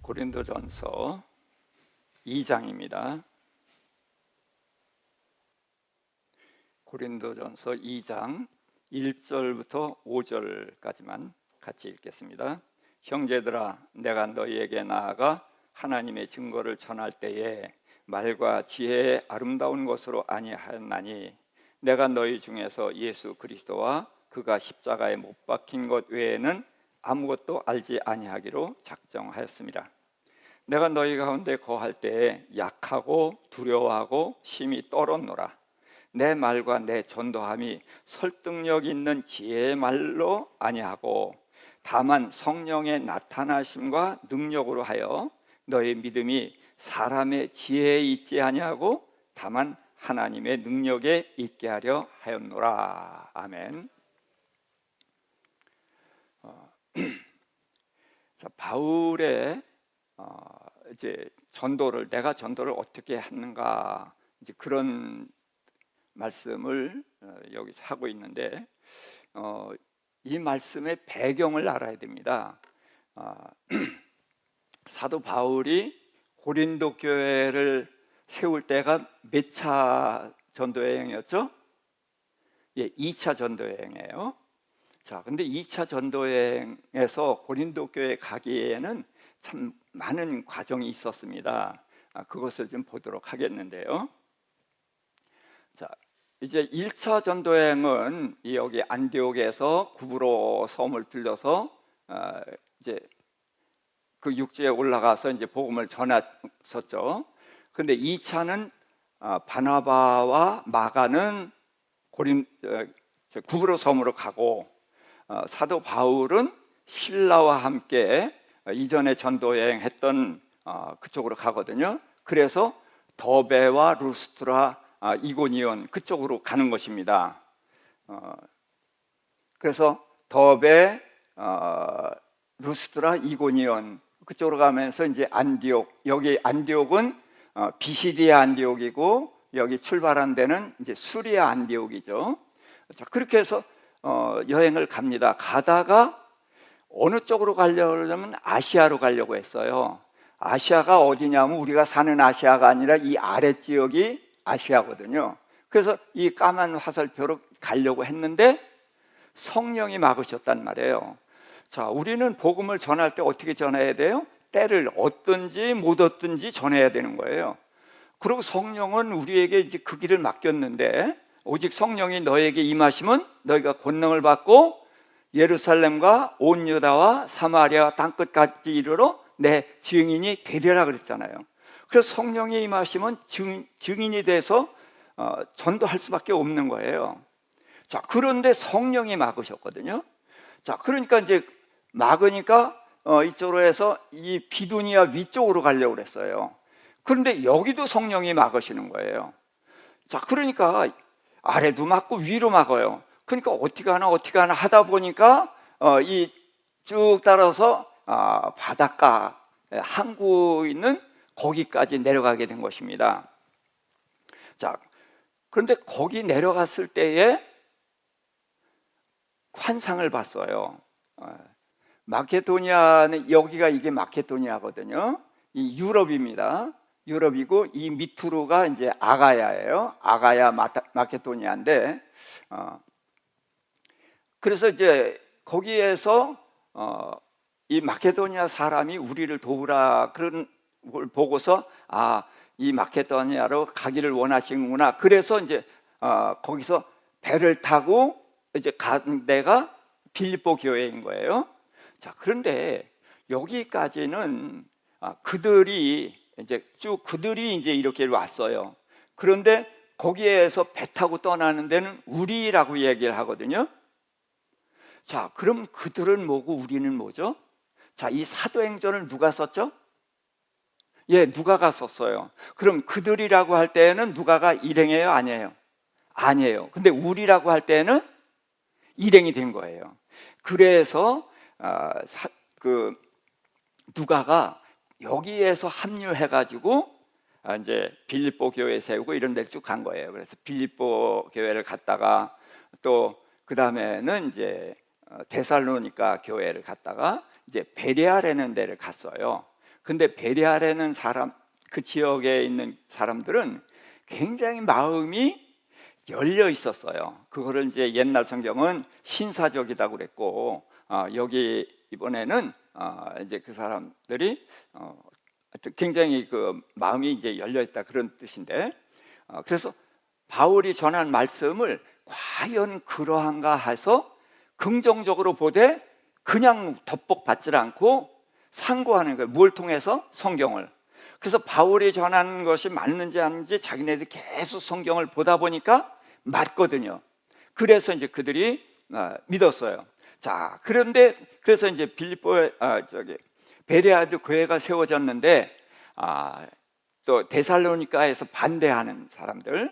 고린도전서 2장입니다. 고린도전서 2장 1절부터 5절까지만 같이 읽겠습니다. 형제들아, 내가 너희에게 나아가 하나님의 증거를 전할 때에 말과 지혜의 아름다운 것으로 아니하였나니 내가 너희 중에서 예수 그리스도와 그가 십자가에 못 박힌 것 외에는 아무것도 알지 아니하기로 작정하였습니다. 내가 너희 가운데 거할 때에 약하고 두려워하고 심히 떨었노라. 내 말과 내 전도함이 설득력 있는 지혜의 말로 아니하고 다만 성령의 나타나심과 능력으로 하여 너희 믿음이 사람의 지혜에 있지 아니하고 다만 하나님의 능력에 있게 하려 하였노라. 아멘. 자, 바울의 이제 내가 전도를 어떻게 했는가, 이제 그런 말씀을 여기서 하고 있는데, 이 말씀의 배경을 알아야 됩니다. 사도 바울이 고린도 교회를 세울 때가 몇 차 전도 여행이었죠? 예, 2차 전도 여행이에요. 자, 근데 2차 전도 여행에서 고린도 교회 가기에는 참 많은 과정이 있었습니다. 그것을 좀 보도록 하겠는데요. 자, 이제 1차 전도 여행은 여기 안디옥에서 구브로 섬을 들려서 이제 그 육지에 올라가서 이제 복음을 전했었죠. 근데 2차는 바나바와 마가는 구브로 섬으로 가고, 사도 바울은 실라와 함께 이전에 전도 여행했던 그쪽으로 가거든요. 그래서 더베와 루스트라, 이고니온 그쪽으로 가는 것입니다. 그래서 더베, 루스트라, 이고니온 그쪽으로 가면서 이제 안디옥, 여기 안디옥은 비시디아 안디옥이고 여기 출발한 데는 이제 수리아 안디옥이죠. 자, 그렇게 해서 여행을 갑니다. 가다가 어느 쪽으로 가려고 하냐면 아시아로 가려고 했어요. 아시아가 어디냐면 우리가 사는 아시아가 아니라 이 아래 지역이 아시아거든요. 그래서 이 까만 화살표로 가려고 했는데 성령이 막으셨단 말이에요. 자, 우리는 복음을 전할 때 어떻게 전해야 돼요? 때를 얻든지 못 얻든지 전해야 되는 거예요. 그리고 성령은 우리에게 이제 그 길을 맡겼는데, 오직 성령이 너에게 임하시면 너희가 권능을 받고 예루살렘과 온 유다와 사마리아 땅끝까지 이르러 내 증인이 되리라 그랬잖아요. 그래서 성령이 임하시면 증인이 돼서 전도할 수밖에 없는 거예요. 자, 그런데 성령이 막으셨거든요. 자, 그러니까 이제 막으니까 이쪽으로 해서 이 비두니아 위쪽으로 가려고 그랬어요. 그런데 여기도 성령이 막으시는 거예요. 자, 그러니까 아래도 막고 위로 막아요. 그러니까 어떻게 하나 하다 보니까 이 쭉 따라서 바닷가 항구 있는 거기까지 내려가게 된 것입니다. 자, 그런데 거기 내려갔을 때에 환상을 봤어요. 마케도니아는, 여기가 이게 마케도니아거든요. 이 유럽입니다. 유럽이고 이 밑으로가 이제 아가야예요. 아가야 마케도니아인데, 그래서 이제 거기에서 이 마케도니아 사람이 우리를 도우라 그런 걸 보고서 이 마케도니아로 가기를 원하시는구나. 그래서 이제 거기서 배를 타고 이제 간 데가 빌립보 교회인 거예요. 자, 그런데 여기까지는 그들이 이제 이렇게 왔어요. 그런데 거기에서 배 타고 떠나는 데는 우리라고 얘기를 하거든요. 자, 그럼 그들은 뭐고 우리는 뭐죠? 자, 이 사도행전을 누가 썼죠? 예, 누가가 썼어요. 그럼 그들이라고 할 때는 누가가 일행이에요, 아니에요? 아니에요. 근데 우리라고 할 때는 일행이 된 거예요. 그래서 누가가 여기에서 합류해가지고 이제 빌립보 교회 세우고 이런 데를 쭉 간 거예요. 그래서 빌립보 교회를 갔다가 또 그 다음에는 이제 데살로니가 교회를 갔다가 이제 베레아라는 데를 갔어요. 근데 베레아라는 사람, 그 지역에 있는 사람들은 굉장히 마음이 열려 있었어요. 그거를 이제 옛날 성경은 신사적이라고 그랬고, 여기 이번에는 이제 그 사람들이 굉장히 그 마음이 이제 열려 있다, 그런 뜻인데, 그래서 바울이 전한 말씀을 과연 그러한가 해서 긍정적으로 보되 그냥 덮복받지 않고 상고하는 거예요. 뭘 통해서? 성경을. 그래서 바울이 전하는 것이 맞는지 아닌지 자기네들이 계속 성경을 보다 보니까 맞거든요. 그래서 이제 그들이 믿었어요. 자, 그런데 그래서 이제 베레아도 교회가 세워졌는데, 또 데살로니가에서 반대하는 사람들,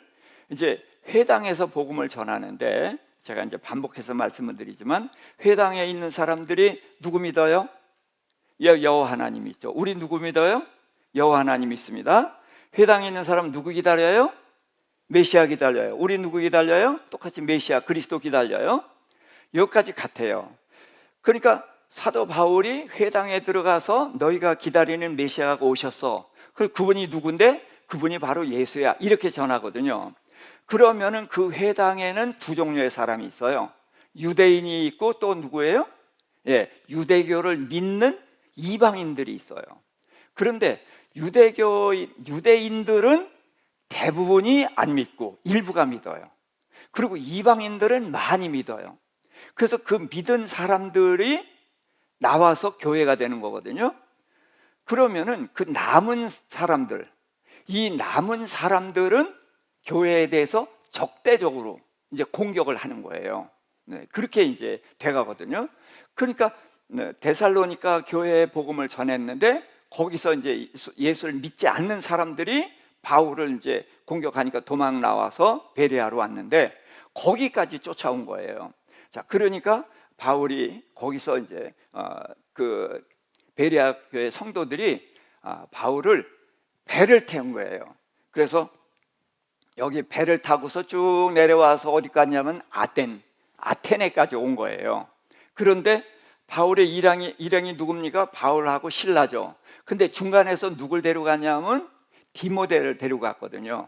이제 회당에서 복음을 전하는데, 제가 이제 반복해서 말씀을 드리지만, 회당에 있는 사람들이 누구 믿어요? 여호와 하나님 있죠. 우리 누구 믿어요? 여호와 하나님 믿습니다. 회당에 있는 사람 누구 기다려요? 메시아 기다려요. 우리 누구 기다려요? 똑같이 메시아 그리스도 기다려요. 여기까지 같아요. 그러니까 사도 바울이 회당에 들어가서 너희가 기다리는 메시아가 오셨어. 그분이 누군데? 그분이 바로 예수야. 이렇게 전하거든요. 그러면은 그 회당에는 두 종류의 사람이 있어요. 유대인이 있고 또 누구예요? 유대교를 믿는 이방인들이 있어요. 그런데 유대인들은 대부분이 안 믿고 일부가 믿어요. 그리고 이방인들은 많이 믿어요. 그래서 그 믿은 사람들이 나와서 교회가 되는 거거든요. 그러면은 그 남은 사람들, 이 남은 사람들은 교회에 대해서 적대적으로 이제 공격을 하는 거예요. 그렇게 이제 돼가거든요. 그러니까 데살로니가 교회에 복음을 전했는데, 거기서 이제 예수를 믿지 않는 사람들이 바울을 이제 공격하니까 도망 나와서 베레아로 왔는데, 거기까지 쫓아온 거예요. 자, 그러니까 바울이 거기서 이제 그 베레아 교회 성도들이 바울을 배를 태운 거예요. 그래서 여기 배를 타고서 쭉 내려와서 어디 갔냐면 아테네까지 온 거예요. 그런데 바울의 일행이 누굽니까? 바울하고 실라죠. 근데 중간에서 누굴 데려가냐면 디모데를 데려갔거든요.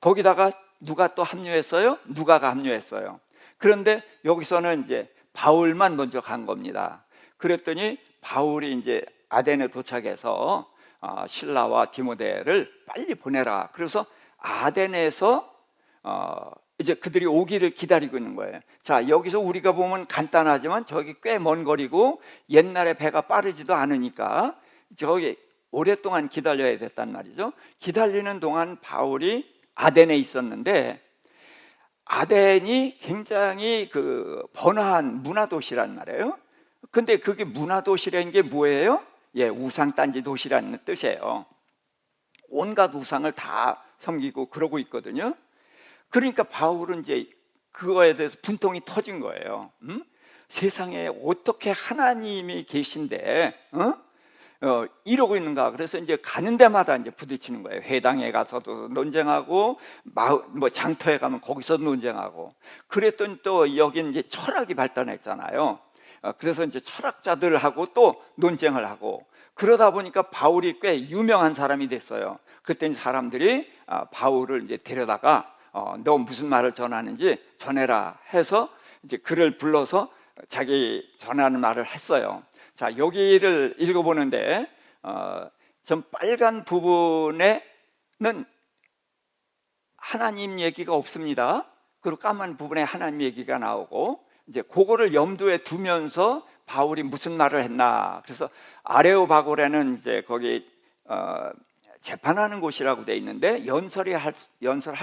거기다가 누가 또 합류했어요? 누가가 합류했어요. 그런데 여기서는 이제 바울만 먼저 간 겁니다. 그랬더니 바울이 이제 아덴에 도착해서 실라와 디모데를 빨리 보내라. 그래서 아덴에서 이제 그들이 오기를 기다리고 있는 거예요. 자, 여기서 우리가 보면 간단하지만 저기 꽤 먼 거리고 옛날에 배가 빠르지도 않으니까 저기 오랫동안 기다려야 됐단 말이죠. 기다리는 동안 바울이 아덴에 있었는데, 아덴이 굉장히 그 번화한 문화도시란 말이에요. 근데 그게 문화도시라는 게 뭐예요? 우상단지 도시라는 뜻이에요. 온갖 우상을 다 섬기고 그러고 있거든요. 그러니까 바울은 이제 그거에 대해서 분통이 터진 거예요. 세상에 어떻게 하나님이 계신데 이러고 있는가? 그래서 이제 가는 데마다 이제 부딪히는 거예요. 회당에 가서도 논쟁하고, 뭐 장터에 가면 거기서 논쟁하고. 그랬더니 또 여긴 이제 철학이 발달했잖아요. 그래서 이제 철학자들하고 또 논쟁을 하고, 그러다 보니까 바울이 꽤 유명한 사람이 됐어요. 그랬더니 사람들이 바울을 이제 데려다가 너 무슨 말을 전하는지 전해라 해서 이제 그를 불러서 자기 전하는 말을 했어요. 자, 여기를 읽어보는데 전 빨간 부분에는 하나님 얘기가 없습니다. 그리고 까만 부분에 하나님 얘기가 나오고, 이제 그거를 염두에 두면서 바울이 무슨 말을 했나. 그래서 아레오바고라는 이제 거기 재판하는 곳이라고 돼 있는데 연설할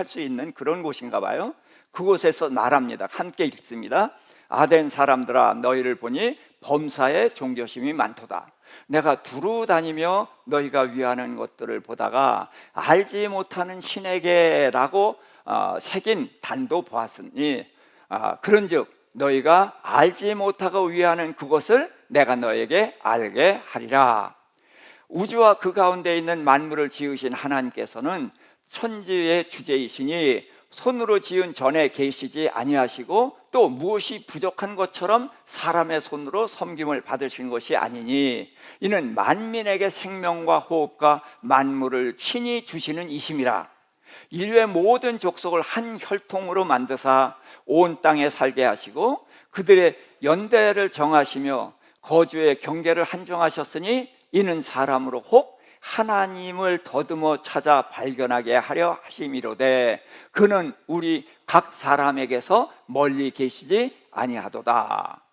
수 있는 그런 곳인가 봐요. 그곳에서 말합니다. 함께 읽습니다. 아덴 사람들아, 너희를 보니 범사에 종교심이 많도다. 내가 두루 다니며 너희가 위하는 것들을 보다가 알지 못하는 신에게라고 새긴 단도 보았으니, 그런즉 너희가 알지 못하고 위하는 그것을 내가 너에게 알게 하리라. 우주와 그 가운데 있는 만물을 지으신 하나님께서는 천지의 주제이시니 손으로 지은 전에 계시지 아니하시고 또 무엇이 부족한 것처럼 사람의 손으로 섬김을 받으신 것이 아니니 이는 만민에게 생명과 호흡과 만물을 친히 주시는 이심이라. 인류의 모든 족속을 한 혈통으로 만드사 온 땅에 살게 하시고 그들의 연대를 정하시며 거주의 경계를 한정하셨으니 이는 사람으로 혹 하나님을 더듬어 찾아 발견하게 하려 하심이로되 그는 우리 각 사람에게서 멀리 계시지 아니하도다.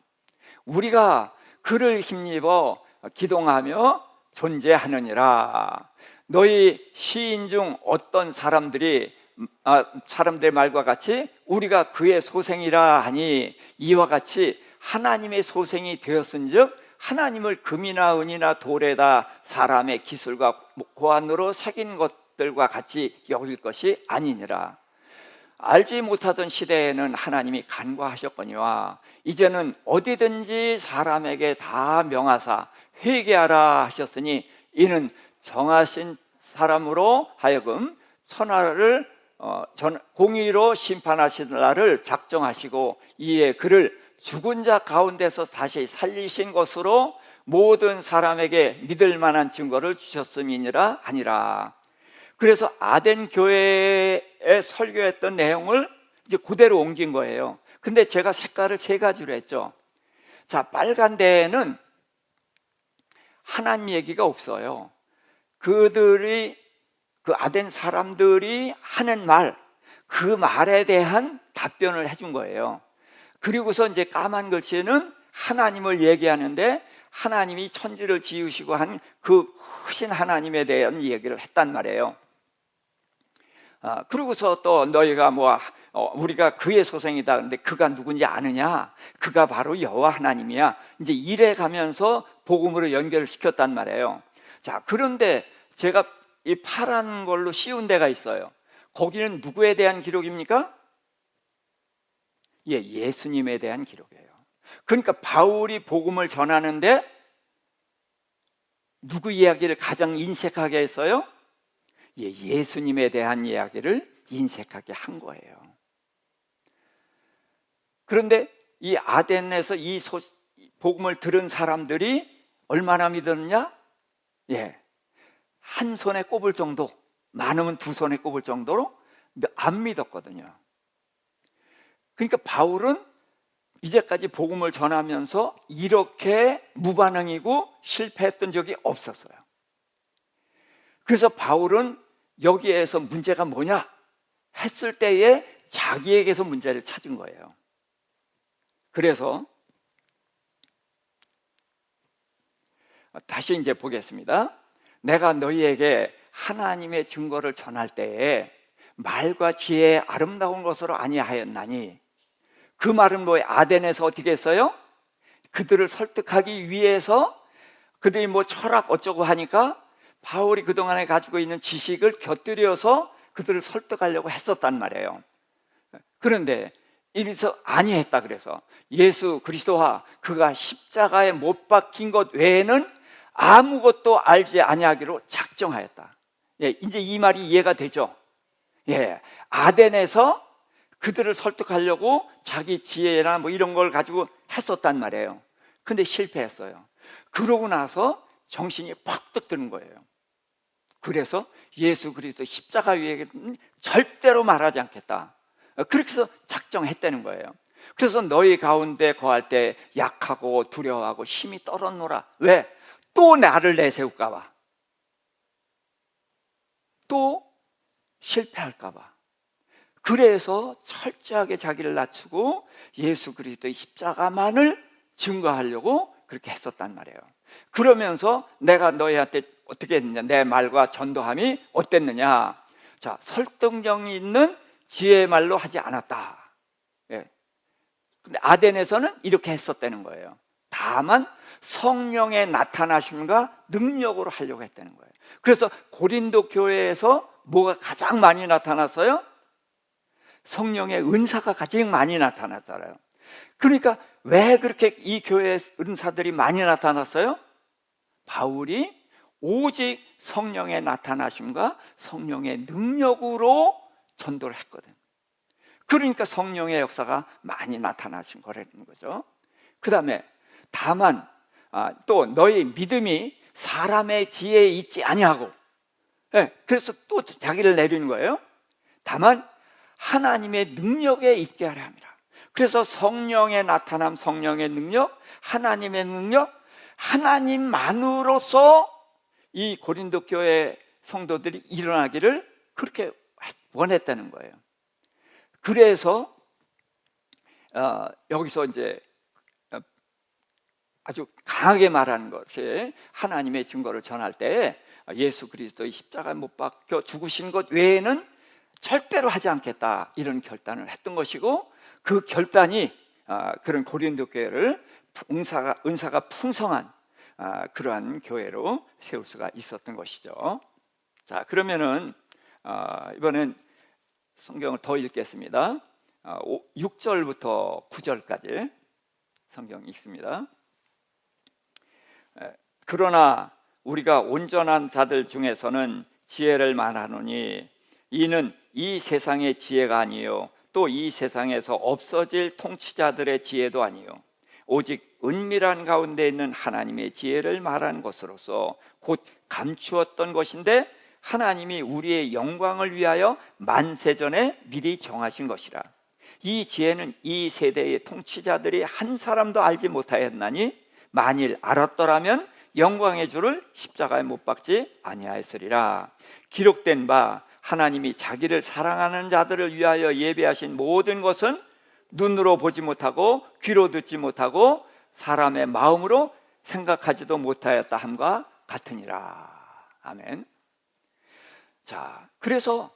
우리가 그를 힘입어 기동하며 존재하느니라. 너희 시인 중 어떤 사람들의 말과 같이 우리가 그의 소생이라 하니 이와 같이 하나님의 소생이 되었은즉 하나님을 금이나 은이나 돌에다 사람의 기술과 고안으로 새긴 것들과 같이 여길 것이 아니니라. 알지 못하던 시대에는 하나님이 간과하셨거니와 이제는 어디든지 사람에게 다 명하사 회개하라 하셨으니 이는 정하신 사람으로 하여금 천하를 공의로 심판하신 날을 작정하시고 이에 그를 죽은 자 가운데서 다시 살리신 것으로 모든 사람에게 믿을 만한 증거를 주셨음이니라 하니라. 그래서 아덴 교회에 설교했던 내용을 이제 그대로 옮긴 거예요. 근데 제가 색깔을 세 가지로 했죠. 자, 빨간 데에는 하나님 얘기가 없어요. 그 아덴 사람들이 하는 말, 그 말에 대한 답변을 해준 거예요. 그리고서 이제 까만 글씨는 하나님을 얘기하는데 하나님이 천지를 지으시고 한 그 크신 하나님에 대한 얘기를 했단 말이에요. 그러고서 또 너희가 우리가 그의 소생이다. 근데 그가 누군지 아느냐? 그가 바로 여호와 하나님이야. 이제 이래 가면서 복음으로 연결을 시켰단 말이에요. 자, 그런데 제가 이 파란 걸로 씌운 데가 있어요. 거기는 누구에 대한 기록입니까? 예수님에 대한 기록이에요. 그러니까 바울이 복음을 전하는데 누구 이야기를 가장 인색하게 했어요? 예수님에 대한 이야기를 인색하게 한 거예요. 그런데 이 아덴에서 이 복음을 들은 사람들이 얼마나 믿었느냐? 한 손에 꼽을 정도, 많으면 두 손에 꼽을 정도로 안 믿었거든요. 그러니까 바울은 이제까지 복음을 전하면서 이렇게 무반응이고 실패했던 적이 없었어요. 그래서 바울은 여기에서 문제가 뭐냐 했을 때에 자기에게서 문제를 찾은 거예요. 그래서 다시 이제 보겠습니다. 내가 너희에게 하나님의 증거를 전할 때에 말과 지혜의 아름다운 것으로 아니하였나니, 그 말은 뭐예요? 아덴에서 어떻게 했어요? 그들을 설득하기 위해서 그들이 철학 어쩌고 하니까 바울이 그동안에 가지고 있는 지식을 곁들여서 그들을 설득하려고 했었단 말이에요. 그런데 이래서 아니했다. 그래서 예수 그리스도와 그가 십자가에 못 박힌 것 외에는 아무것도 알지 아니하기로 작정하였다. 이제 이 말이 이해가 되죠? 아덴에서 그들을 설득하려고 자기 지혜나 이런 걸 가지고 했었단 말이에요. 근데 실패했어요. 그러고 나서 정신이 팍 드는 거예요. 그래서 예수 그리스도 십자가 위에 절대로 말하지 않겠다. 그렇게 해서 작정했다는 거예요. 그래서 너희 가운데 거할 때 약하고 두려워하고 힘이 떨어노라. 왜? 또 나를 내세울까 봐. 또 실패할까 봐. 그래서 철저하게 자기를 낮추고 예수 그리스도의 십자가만을 증거하려고 그렇게 했었단 말이에요. 그러면서 내가 너희한테 어떻게 했느냐, 내 말과 전도함이 어땠느냐. 자, 설득력이 있는 지혜의 말로 하지 않았다. 근데 아덴에서는 이렇게 했었다는 거예요. 다만 성령의 나타나심과 능력으로 하려고 했다는 거예요. 그래서 고린도 교회에서 뭐가 가장 많이 나타났어요? 성령의 은사가 가장 많이 나타났잖아요. 그러니까 왜 그렇게 이 교회 은사들이 많이 나타났어요? 바울이 오직 성령의 나타나심과 성령의 능력으로 전도를 했거든. 그러니까 성령의 역사가 많이 나타나신 거라는 거죠. 그 다음에 다만 또 너희 믿음이 사람의 지혜에 있지 아니하고, 그래서 또 자기를 내리는 거예요. 다만 하나님의 능력에 있게 하려 함이라. 그래서 성령의 나타남, 성령의 능력, 하나님의 능력, 하나님만으로서 이 고린도 교회 성도들이 일어나기를 그렇게 원했다는 거예요. 그래서 여기서 이제 아주 강하게 말하는 것이 하나님의 증거를 전할 때 예수 그리스도의 십자가에 못 박혀 죽으신 것 외에는 절대로 하지 않겠다, 이런 결단을 했던 것이고, 그 결단이 그런 고린도 교회를 은사가 풍성한 그러한 교회로 세울 수가 있었던 것이죠. 자, 그러면은 이번엔 성경을 더 읽겠습니다. 6절부터 9절까지 성경 읽습니다. 그러나 우리가 온전한 자들 중에서는 지혜를 말하노니 이는 이 세상의 지혜가 아니요 또 이 세상에서 없어질 통치자들의 지혜도 아니요 오직 은밀한 가운데 있는 하나님의 지혜를 말하는 것으로서 곧 감추었던 것인데 하나님이 우리의 영광을 위하여 만세전에 미리 정하신 것이라. 이 지혜는 이 세대의 통치자들이 한 사람도 알지 못하였나니 만일 알았더라면 영광의 주를 십자가에 못 박지 아니하였으리라. 기록된 바 하나님이 자기를 사랑하는 자들을 위하여 예배하신 모든 것은 눈으로 보지 못하고 귀로 듣지 못하고 사람의 마음으로 생각하지도 못하였다 함과 같으니라. 아멘. 자, 그래서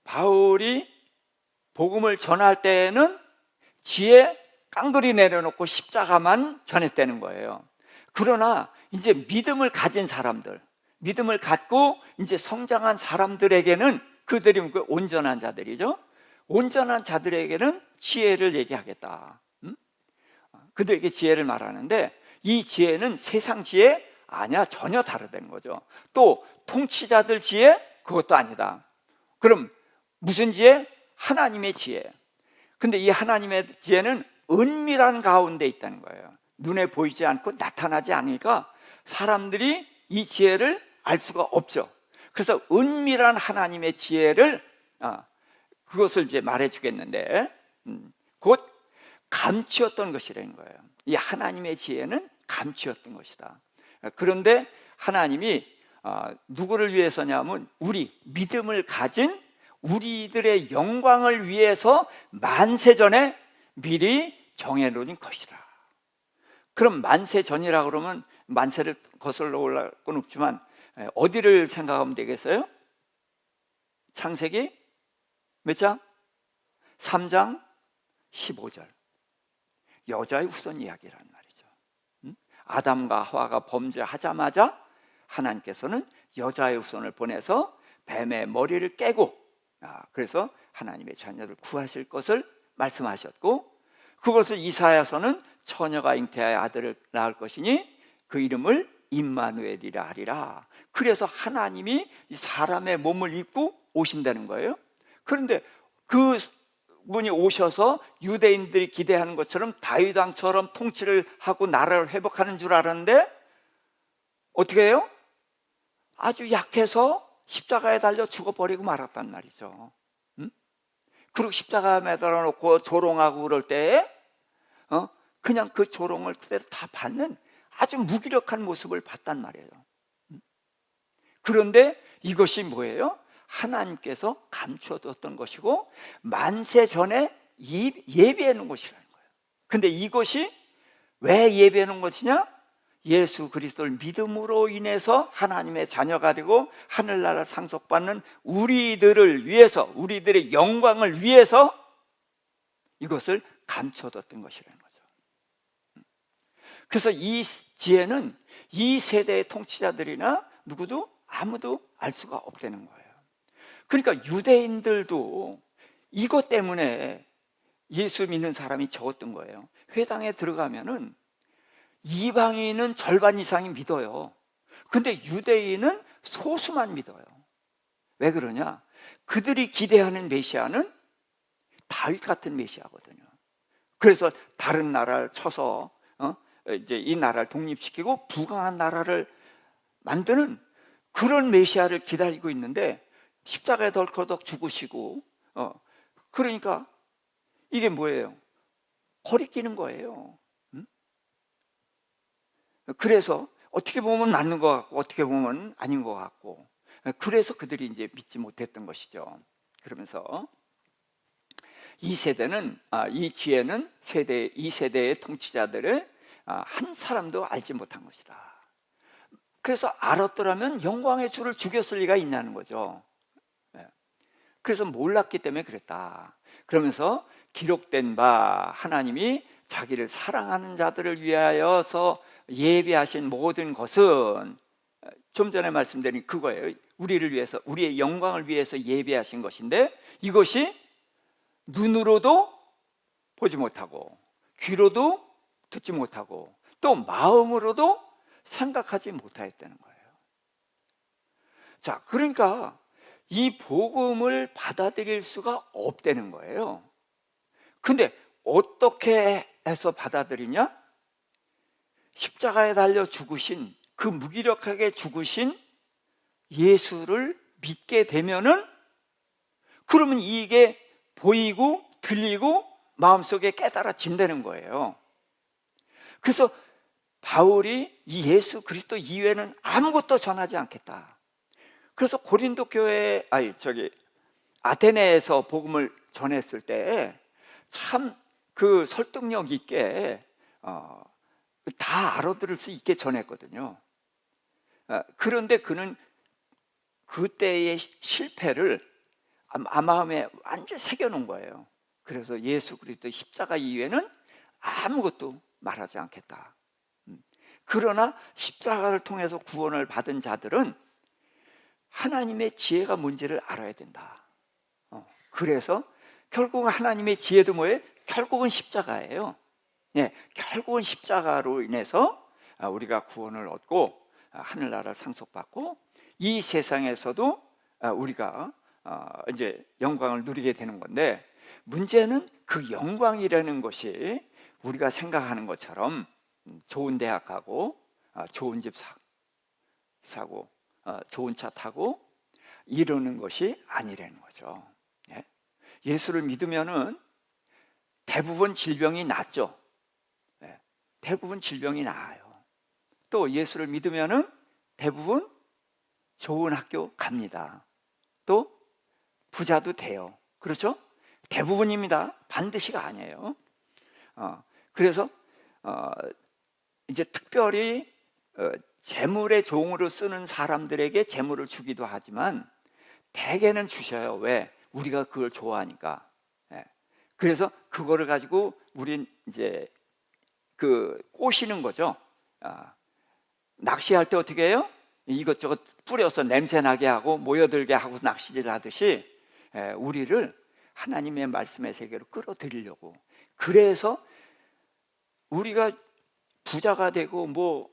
바울이 복음을 전할 때에는 지혜 깡그리 내려놓고 십자가만 전했다는 거예요. 그러나 이제 믿음을 가진 사람들, 믿음을 갖고 이제 성장한 사람들에게는, 그들이 온전한 자들이죠. 온전한 자들에게는 지혜를 얘기하겠다. 그들에게 지혜를 말하는데 이 지혜는 세상 지혜 아니야, 전혀 다르다는 거죠. 또 통치자들 지혜, 그것도 아니다. 그럼 무슨 지혜? 하나님의 지혜. 근데 이 하나님의 지혜는 은밀한 가운데 있다는 거예요. 눈에 보이지 않고 나타나지 않으니까 사람들이 이 지혜를 알 수가 없죠. 그래서 은밀한 하나님의 지혜를 그것을 이제 말해 주겠는데 곧 감추었던 것이라는 거예요. 이 하나님의 지혜는 감추었던 것이다. 그런데 하나님이 누구를 위해서냐면 우리 믿음을 가진 우리들의 영광을 위해서 만세전에 미리 정해놓은 것이다. 그럼 만세전이라 그러면 만세를 거슬러 올라갈 건 없지만 어디를 생각하면 되겠어요? 창세기 몇 장? 3장 15절. 여자의 후손 이야기란 말이죠. 아담과 하와가 범죄하자마자 하나님께서는 여자의 후손을 보내서 뱀의 머리를 깨고 그래서 하나님의 자녀를 구하실 것을 말씀하셨고, 그것을 이사야서는 처녀가 잉태하여 아들을 낳을 것이니 그 이름을 임마누엘이라 하리라. 그래서 하나님이 사람의 몸을 입고 오신다는 거예요. 그런데 그 분이 오셔서 유대인들이 기대하는 것처럼 다윗 왕처럼 통치를 하고 나라를 회복하는 줄 알았는데 어떻게 해요? 아주 약해서 십자가에 달려 죽어버리고 말았단 말이죠. 그리고 십자가에 매달아 놓고 조롱하고 그럴 때에 그냥 그 조롱을 그대로 다 받는 아주 무기력한 모습을 봤단 말이에요. 그런데 이것이 뭐예요? 하나님께서 감춰뒀던 것이고 만세 전에 예비해 놓은 것이라는 거예요. 근데 이것이 왜 예비해 놓은 것이냐? 예수 그리스도를 믿음으로 인해서 하나님의 자녀가 되고 하늘나라 상속받는 우리들을 위해서, 우리들의 영광을 위해서 이것을 감춰뒀던 것이라는 거죠. 그래서 이 지혜는 이 세대의 통치자들이나 누구도 아무도 알 수가 없다는 거예요. 그러니까 유대인들도 이것 때문에 예수 믿는 사람이 적었던 거예요. 회당에 들어가면은 이방인은 절반 이상이 믿어요. 근데 유대인은 소수만 믿어요. 왜 그러냐? 그들이 기대하는 메시아는 다윗 같은 메시아거든요. 그래서 다른 나라를 쳐서 이제 이 나라를 독립시키고 부강한 나라를 만드는 그런 메시아를 기다리고 있는데 십자가에 덜커덕 죽으시고 그러니까 이게 뭐예요? 거리끼는 거예요. 그래서 어떻게 보면 맞는 것 같고 어떻게 보면 아닌 것 같고, 그래서 그들이 이제 믿지 못했던 것이죠. 그러면서 이 세대는 이 지혜는 이 세대의 통치자들을 한 사람도 알지 못한 것이다. 그래서 알았더라면 영광의 주를 죽였을 리가 있냐는 거죠. 그래서 몰랐기 때문에 그랬다. 그러면서 기록된 바 하나님이 자기를 사랑하는 자들을 위하여서 예비하신 모든 것은 좀 전에 말씀드린 그거예요. 우리를 위해서, 우리의 영광을 위해서 예비하신 것인데, 이것이 눈으로도 보지 못하고 귀로도 듣지 못하고 또 마음으로도 생각하지 못하였다는 거예요. 자, 그러니까 이 복음을 받아들일 수가 없다는 거예요. 근데 어떻게 해서 받아들이냐? 십자가에 달려 죽으신, 그 무기력하게 죽으신 예수를 믿게 되면은, 그러면 이게 보이고 들리고 마음속에 깨달아진다는 거예요. 그래서 바울이 이 예수 그리스도 이외에는 아무것도 전하지 않겠다. 그래서 고린도 교회, 아테네에서 복음을 전했을 때 참 그 설득력 있게 다 알아들을 수 있게 전했거든요. 그런데 그는 그때의 실패를 마음에 완전히 새겨놓은 거예요. 그래서 예수 그리스도 십자가 이외에는 아무것도 말하지 않겠다. 그러나 십자가를 통해서 구원을 받은 자들은 하나님의 지혜가 뭔지를 알아야 된다. 그래서 결국은 하나님의 지혜도 뭐예요? 결국은 십자가예요. 결국은 십자가로 인해서 우리가 구원을 얻고 하늘나라를 상속받고 이 세상에서도 우리가 이제 영광을 누리게 되는 건데, 문제는 그 영광이라는 것이 우리가 생각하는 것처럼 좋은 대학 가고 좋은 집 사고 좋은 차 타고 이러는 것이 아니라는 거죠. 예수를 믿으면은 대부분 질병이 낫죠. 대부분 질병이 나아요. 또 예수를 믿으면은 대부분 좋은 학교 갑니다. 또 부자도 돼요. 그렇죠? 대부분입니다. 반드시가 아니에요. 그래서 이제 특별히 재물의 종으로 쓰는 사람들에게 재물을 주기도 하지만 대개는 주셔요. 왜? 우리가 그걸 좋아하니까. 그래서 그거를 가지고 우린 이제 꼬시는 거죠. 낚시할 때 어떻게 해요? 이것저것 뿌려서 냄새 나게 하고 모여들게 하고 낚시질 하듯이 우리를 하나님의 말씀의 세계로 끌어들이려고. 그래서 우리가 부자가 되고 뭐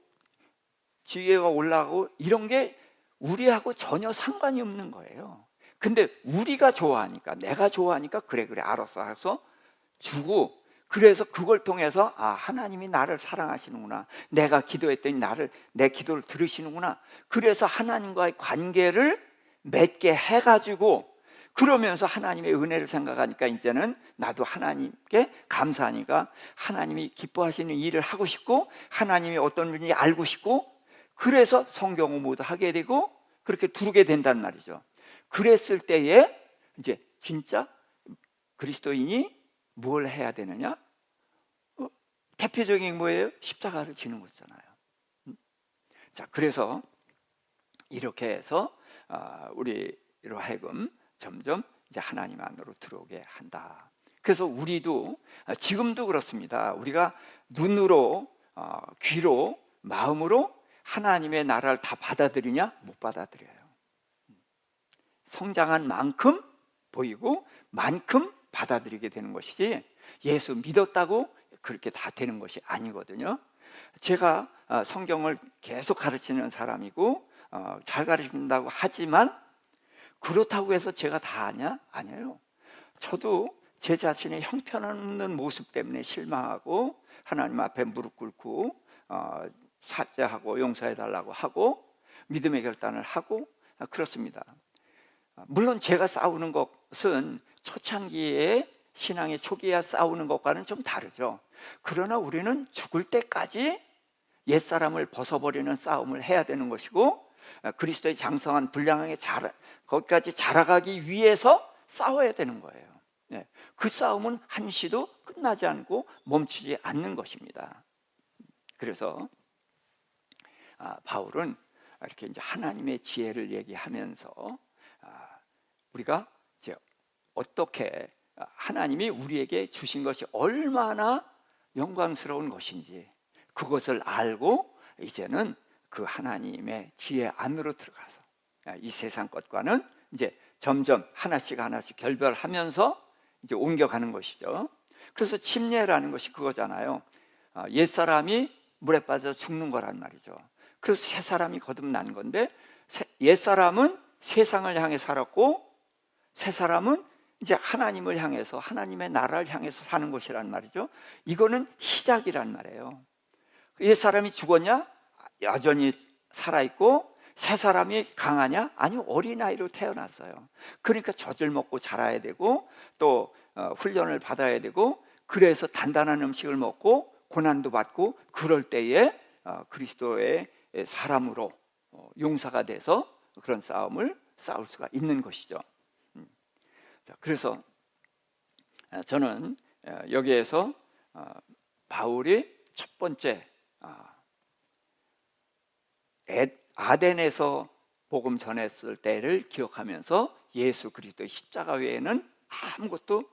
지위가 올라가고 이런 게 우리하고 전혀 상관이 없는 거예요. 근데 우리가 좋아하니까, 내가 좋아하니까 그래 알았어 해서 주고, 그래서 그걸 통해서 하나님이 나를 사랑하시는구나, 내가 기도했더니 내 기도를 들으시는구나, 그래서 하나님과의 관계를 맺게 해가지고, 그러면서 하나님의 은혜를 생각하니까 이제는 나도 하나님께 감사하니까 하나님이 기뻐하시는 일을 하고 싶고 하나님이 어떤 분인지 알고 싶고, 그래서 성경 공부도 하게 되고 그렇게 두르게 된단 말이죠. 그랬을 때에 이제 진짜 그리스도인이 뭘 해야 되느냐? 대표적인 뭐예요? 십자가를 지는 거잖아요. 자, 그래서 이렇게 해서 우리로 하여금 점점 이제 하나님 안으로 들어오게 한다. 그래서 우리도 지금도 그렇습니다. 우리가 눈으로, 귀로, 마음으로 하나님의 나라를 다 받아들이냐? 못 받아들여요. 성장한 만큼 보이고 만큼 받아들이게 되는 것이지, 예수 믿었다고 그렇게 다 되는 것이 아니거든요. 제가 성경을 계속 가르치는 사람이고 잘 가르친다고 하지만 그렇다고 해서 제가 다 아냐? 아니에요. 저도 제 자신의 형편없는 모습 때문에 실망하고 하나님 앞에 무릎 꿇고 사죄하고 용서해달라고 하고 믿음의 결단을 하고 그렇습니다. 물론 제가 싸우는 것은 초창기에 신앙의 초기에 싸우는 것과는 좀 다르죠. 그러나 우리는 죽을 때까지 옛사람을 벗어버리는 싸움을 해야 되는 것이고, 그리스도의 장성한 분량에 거기까지 자라가기 위해서 싸워야 되는 거예요. 그 싸움은 한시도 끝나지 않고 멈추지 않는 것입니다. 그래서 바울은 이렇게 이제 하나님의 지혜를 얘기하면서 우리가 이제 어떻게 하나님이 우리에게 주신 것이 얼마나 영광스러운 것인지 그것을 알고 이제는 그 하나님의 지혜 안으로 들어가서 이 세상 것과는 이제 점점 하나씩 하나씩 결별하면서 이제 옮겨가는 것이죠. 그래서 침례라는 것이 그거잖아요. 옛사람이 물에 빠져 죽는 거란 말이죠. 그래서 새 사람이 거듭난 건데, 옛사람은 세상을 향해 살았고 새 사람은 이제 하나님을 향해서, 하나님의 나라를 향해서 사는 것이란 말이죠. 이거는 시작이란 말이에요. 옛사람이 죽었냐? 여전히 살아있고, 새 사람이 강하냐? 아니요, 어린아이로 태어났어요. 그러니까 젖을 먹고 자라야 되고 또 훈련을 받아야 되고, 그래서 단단한 음식을 먹고 고난도 받고, 그럴 때에 그리스도의 사람으로 용사가 돼서 그런 싸움을 싸울 수가 있는 것이죠. 그래서 저는 여기에서 바울이 첫 번째 아덴에서 복음 전했을 때를 기억하면서 예수 그리스도의 십자가 외에는 아무것도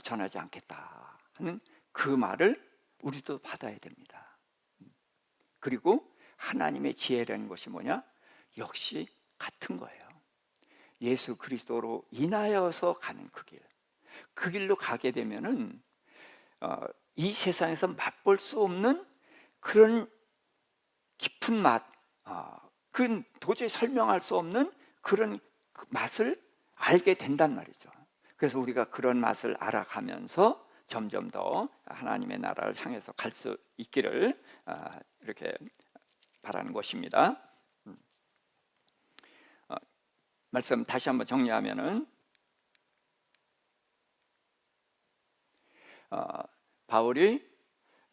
전하지 않겠다 하는 그 말을 우리도 받아야 됩니다. 그리고 하나님의 지혜라는 것이 뭐냐? 역시 같은 거예요. 예수 그리스도로 인하여서 가는 그 길, 그 길로 가게 되면은 이 세상에서 맛볼 수 없는 그런 깊은 맛, 그 도저히 설명할 수 없는 그런 맛을 알게 된단 말이죠. 그래서 우리가 그런 맛을 알아가면서 점점 더 하나님의 나라를 향해서 갈 수 있기를 이렇게 바라는 것입니다. 말씀 다시 한번 정리하면은 바울이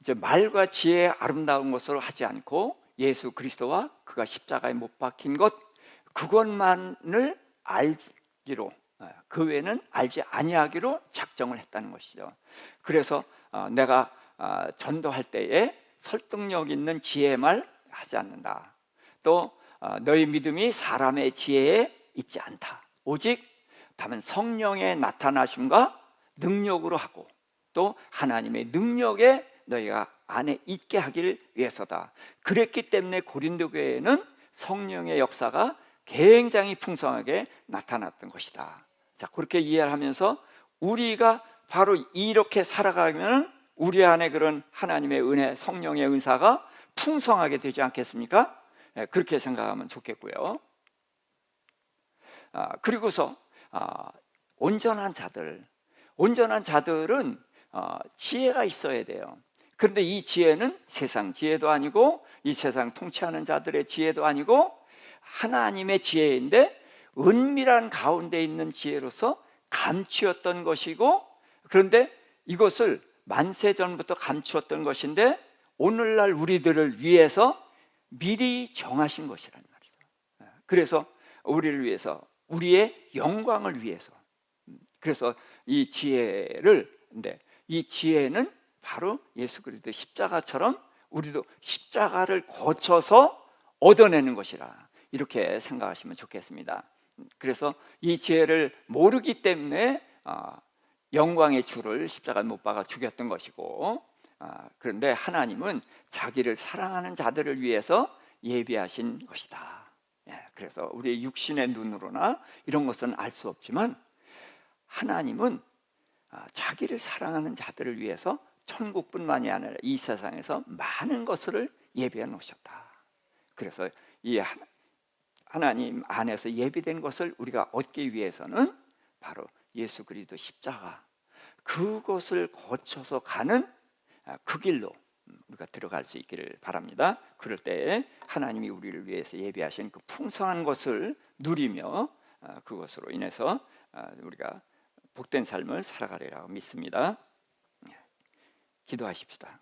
이제 말과 지혜의 아름다운 것으로 하지 않고 예수 그리스도와 그가 십자가에 못 박힌 것, 그것만을 알기로, 그 외에는 알지 아니하기로 작정을 했다는 것이죠. 그래서 내가 전도할 때에 설득력 있는 지혜의 말 하지 않는다. 또 너희 믿음이 사람의 지혜에 있지 않다. 오직 다만 성령의 나타나심과 능력으로 하고 또 하나님의 능력에 너희가 안에 있게 하길 위해서다. 그랬기 때문에 고린도 교회에는 성령의 역사가 굉장히 풍성하게 나타났던 것이다. 자, 그렇게 이해를 하면서 우리가 바로 이렇게 살아가면 우리 안에 그런 하나님의 은혜, 성령의 은사가 풍성하게 되지 않겠습니까? 그렇게 생각하면 좋겠고요. 그리고서 온전한 자들은 지혜가 있어야 돼요. 그런데 이 지혜는 세상 지혜도 아니고 이 세상 통치하는 자들의 지혜도 아니고 하나님의 지혜인데 은밀한 가운데 있는 지혜로서 감추었던 것이고, 그런데 이것을 만세전부터 감추었던 것인데 오늘날 우리들을 위해서 미리 정하신 것이란 말이죠. 그래서 우리를 위해서, 우리의 영광을 위해서, 그래서 이 지혜를, 근데 이 지혜는 바로 예수 그리스도 십자가처럼 우리도 십자가를 거쳐서 얻어내는 것이라, 이렇게 생각하시면 좋겠습니다. 그래서 이 지혜를 모르기 때문에 영광의 주를 십자가에 못 박아 죽였던 것이고, 그런데 하나님은 자기를 사랑하는 자들을 위해서 예비하신 것이다. 그래서 우리의 육신의 눈으로나 이런 것은 알 수 없지만 하나님은 자기를 사랑하는 자들을 위해서 천국뿐만이 아니라 이 세상에서 많은 것을 예비해 놓으셨다. 그래서 이 하나님 안에서 예비된 것을 우리가 얻기 위해서는 바로 예수 그리스도 십자가, 그것을 거쳐서 가는 그 길로 우리가 들어갈 수 있기를 바랍니다. 그럴 때 하나님이 우리를 위해서 예비하신 그 풍성한 것을 누리며 그것으로 인해서 우리가 복된 삶을 살아가리라고 믿습니다. 기도하십시다.